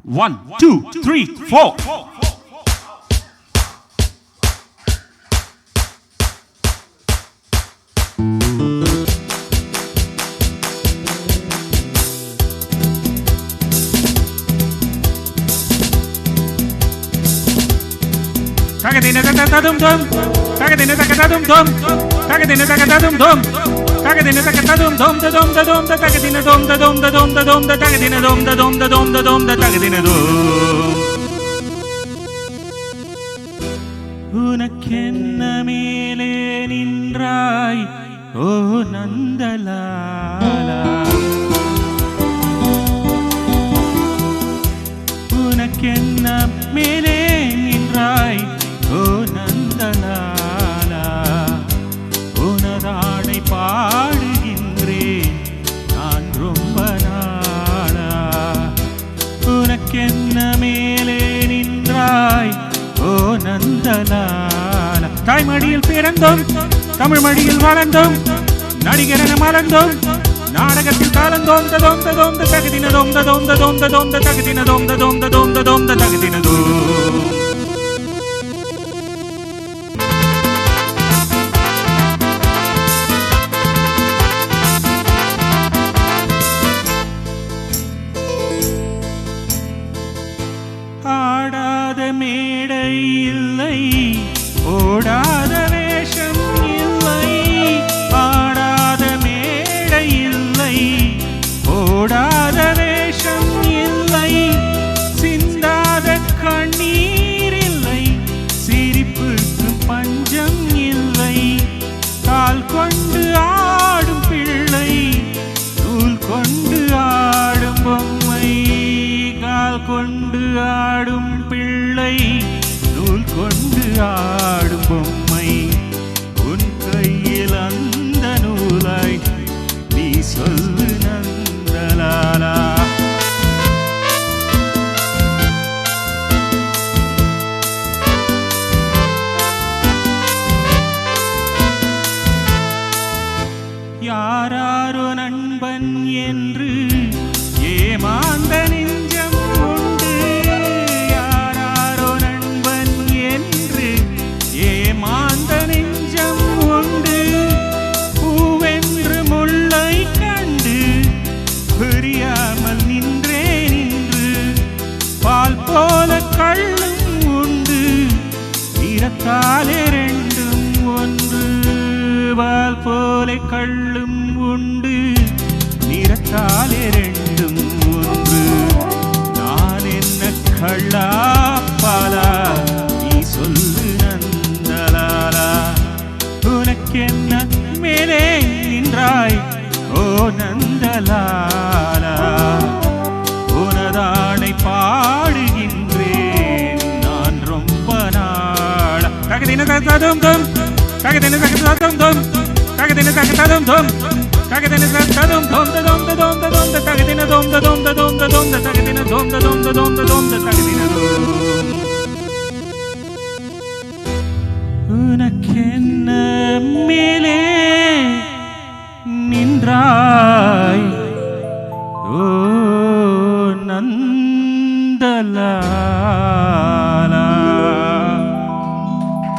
1, 2, 3, 4. Tagadina takatadum dum, tagadina takatadum dum, tagadina takatadum dum, tagadina takatadum dum da dum da dum da tagadina dum da dum da dum da dum da tagadina dum da dum da dum da dum da tagadina dum. உனக்கென்ன மேலே நின்றாய் ஓ நந்தலாலா, உனக்கென்ன மேலே நின்றாய் ஓ நந்தலாலா, உனதானை பாடுகின்றேன் நான் ரொம்ப நாளா. உனக்கென்ன மேலே நின்றாய் ஓ நந்தலாலா. தாய்மடியில் பிறந்தோம், தமிழ் மடியில் வளர்ந்தோம், நடிகரென மலர்ந்தோம், நாடகத்தில் கலந்தோம் ததோம் ததோம் தகதினதோம் ததோம் ததோம் ததோம் தகதினதோம் ததோம் ததோம் ததோம் தகதினதோம். ஆடாத மேடை இல்லை, ஓடாத வேஷம் இல்லை, ஆடாத மேடை இல்லை, ஓடாத வேஷம் இல்லை, சிந்தாத கண்ணீர் இல்லை, சிரிப்புக்கு பஞ்சம் இல்லை, கால் கொண்டு ஆடும் பிள்ளை, நூல் கொண்டு ஆடும் பொம்மை, கால் கொண்டு ஆடும் பிள்ளை, நூல் கொண்டு ஆடும் பொம்மை, உன் கையில் அந்த நூலாய் நீ சொல்லு நந்தலாலா. யாராரோ நண்பன் என்று ஏமாந்த நெஞ்சம் உண்டு, யாராரோ நண்பன் என்று ஏமாந்த நெஞ்சம் உண்டு, பூவென்று முல்லை கண்டு புரியாமல் நின்றே நின்று, பால் போல கள்ளும் உண்டு, நிறத்தாலே ரெண்டும் ஒன்று, பால் போல கள்ளும் உண்டு, நிறத்தாலே ரெண்டும் ஒன்று. நான் என்ன கள்ளா பாலா நீ சொல்லு நந்தலாலா. உனக்கென்ன மேலே நின்றாய் ஓ நந்தலாலா, உனதானை பாடுகின்றேன் நான் ரொம்ப நாளா. தகதின தகதம் தம், தகதின தகதம் தம், தகதின தகதம் தம், தகதின தகதம் தம் தம் தம் தம் தகதின தம் தம் தம் தம் தகதின தம் தம் தம் தம் தகதின தம். உனக்கென்ன மேலே